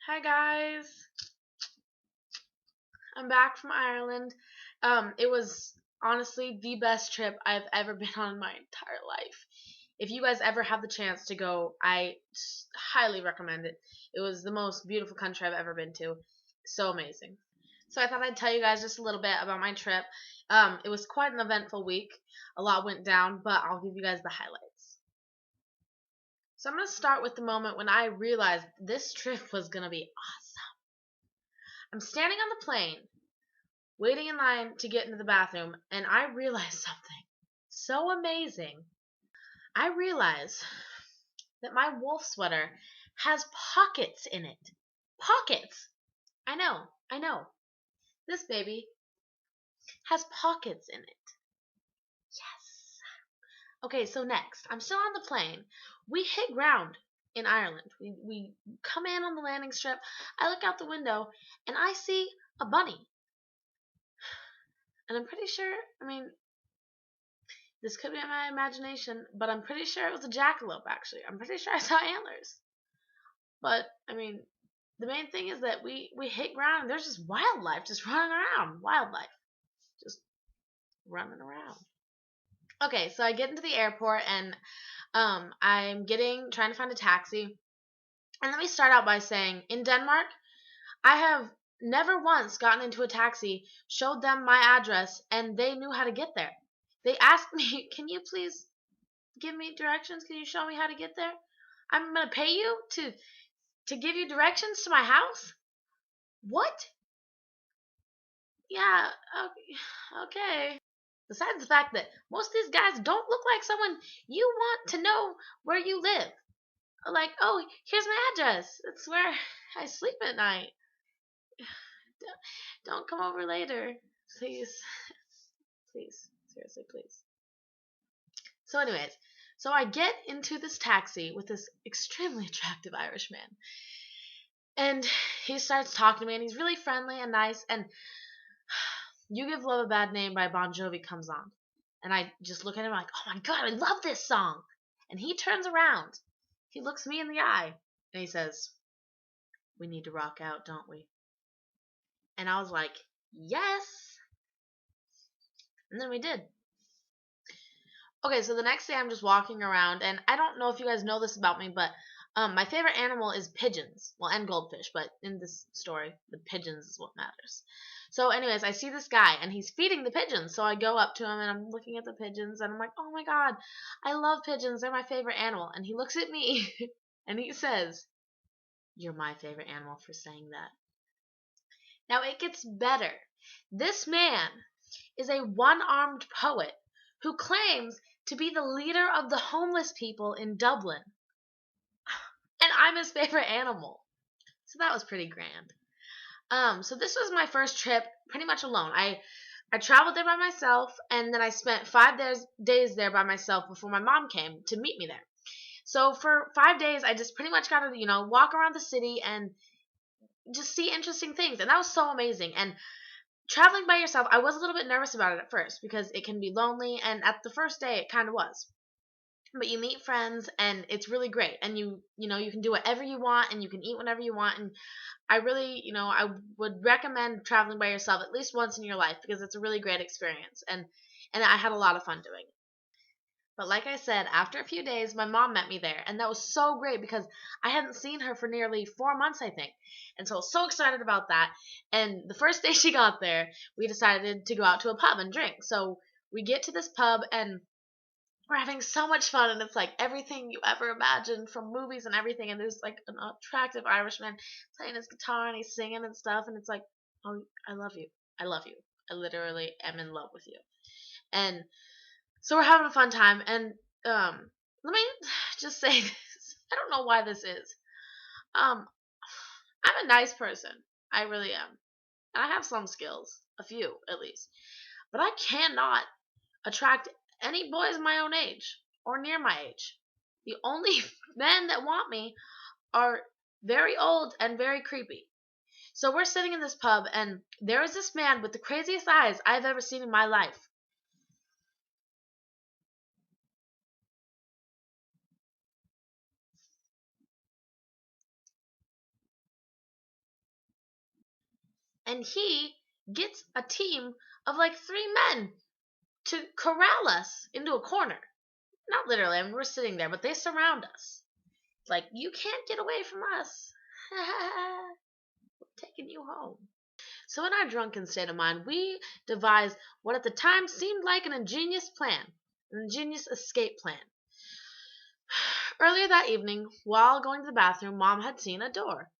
Hi guys, I'm back from Ireland. It was honestly the best trip I've ever been on in my entire life. If you guys ever have the chance to go, highly recommend it. It was the most beautiful country I've ever been to. So amazing. So I thought I'd tell you guys just a little bit about my trip. It was quite an eventful week. A lot went down, but I'll give you guys the highlights. So I'm going to start with the moment when I realized this trip was going to be awesome. I'm standing on the plane waiting in line to get into the bathroom, and I realized something so amazing. I realized that my wolf sweater has pockets in it. Pockets! I know. This baby has pockets in it. Yes. Okay, so next, I'm still on the plane. We hit ground in Ireland. We come in on the landing strip. I look out the window, and I see a bunny. And I'm pretty sure, this could be my imagination, but I'm pretty sure it was a jackalope, actually. I'm pretty sure I saw antlers. But, the main thing is that we hit ground and there's just wildlife just running around. Wildlife. Just running around. Okay, so I get into the airport and I'm trying to find a taxi. And let me start out by saying, in Denmark, I have never once gotten into a taxi, showed them my address, and they knew how to get there. They asked me, can you please give me directions? Can you show me how to get there? I'm gonna pay you to give you directions to my house? What? Yeah, okay. Besides the fact that most of these guys don't look like someone you want to know where you live. Like, oh, here's my address. That's where I sleep at night. Don't come over later. Please. Please. Seriously, please. So anyways, so I get into this taxi with this extremely attractive Irish man. And he starts talking to me, and he's really friendly and nice. And You Give Love a Bad Name by Bon Jovi comes on. And I just look at him like, oh my God, I love this song. And he turns around. He looks me in the eye. And he says, we need to rock out, don't we? And I was like, yes. And then we did. Okay, so the next day I'm just walking around. And I don't know if you guys know this about me, but my favorite animal is pigeons. Well, and goldfish. But in this story, the pigeons is what matters. So anyways, I see this guy and he's feeding the pigeons. So I go up to him and I'm looking at the pigeons and I'm like, oh my God, I love pigeons. They're my favorite animal. And he looks at me and he says, you're my favorite animal for saying that. Now it gets better. This man is a one-armed poet who claims to be the leader of the homeless people in Dublin. And I'm his favorite animal. So that was pretty grand. So this was my first trip pretty much alone. I traveled there by myself, and then I spent 5 days there by myself before my mom came to meet me there. So for 5 days, I just pretty much got to, walk around the city and just see interesting things. And that was so amazing. And traveling by yourself, I was a little bit nervous about it at first because it can be lonely. And at the first day, it kind of was. But you meet friends and it's really great. And you can do whatever you want and you can eat whenever you want. And I really, I would recommend traveling by yourself at least once in your life because it's a really great experience. And I had a lot of fun doing it. But like I said, after a few days, my mom met me there. And that was so great because I hadn't seen her for nearly 4 months, I think. And so I was so excited about that. And the first day she got there, we decided to go out to a pub and drink. So we get to this pub and we're having so much fun, and it's like everything you ever imagined from movies and everything. And there's like an attractive Irishman playing his guitar and he's singing and stuff. And it's like, oh, I love you. I love you. I literally am in love with you. And so we're having a fun time. And let me just say this. I don't know why this is. I'm a nice person. I really am. And I have some skills, a few at least. But I cannot attract any boys my own age or near my age. The only men that want me are very old and very creepy. So we're sitting in this pub and there is this man with the craziest eyes I've ever seen in my life. and he gets a team of like 3 men to corral us into a corner. Not literally, I mean, we're sitting there, but they surround us. Like, you can't get away from us. We're taking you home. So in our drunken state of mind, we devised what at the time seemed like an ingenious escape plan. Earlier that evening, while going to the bathroom, Mom had seen a door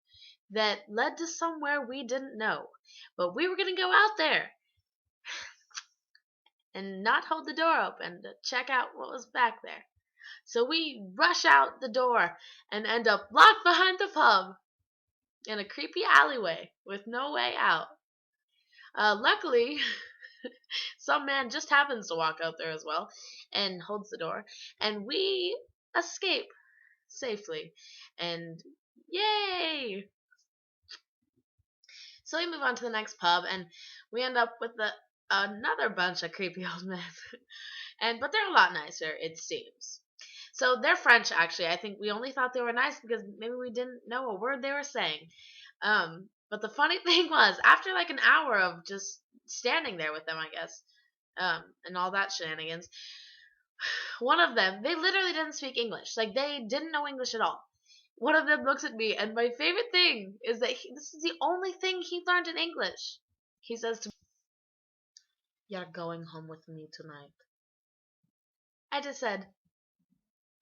that led to somewhere we didn't know. But we were going to go out there and not hold the door open to check out what was back there. So we rush out the door and end up locked behind the pub in a creepy alleyway with no way out. Luckily, some man just happens to walk out there as well and holds the door, and we escape safely. And yay! So we move on to the next pub, and we end up with another bunch of creepy old men. But they're a lot nicer, it seems. So they're French, actually. I think we only thought they were nice because maybe we didn't know a word they were saying. But the funny thing was, after like an hour of just standing there with them, I guess, and all that shenanigans, one of them, they literally didn't speak English. Like, they didn't know English at all. One of them looks at me, and my favorite thing is that this is the only thing he learned in English. He says to me, "You're going home with me tonight." I just said,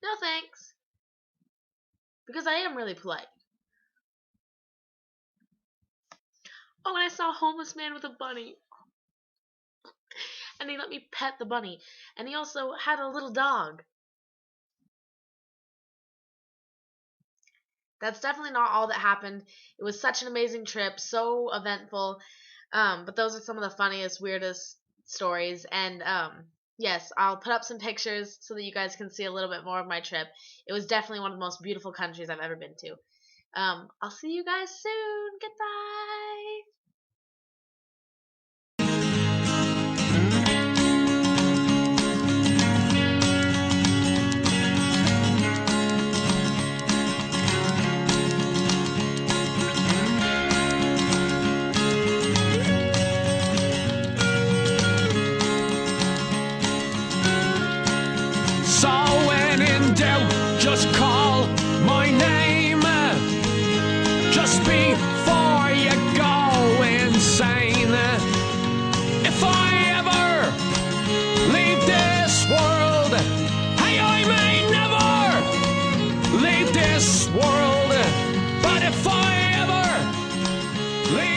"No thanks," because I am really polite. Oh, and I saw a homeless man with a bunny. And he let me pet the bunny. And he also had a little dog. That's definitely not all that happened. It was such an amazing trip, so eventful. But those are some of the funniest, weirdest stories. And yes, I'll put up some pictures so that you guys can see a little bit more of my trip. It was definitely one of the most beautiful countries I've ever been to. I'll see you guys soon. Goodbye. So when in doubt, just call my name. Just before you go insane. If I ever leave this world, hey, I may never leave this world. But if I ever leave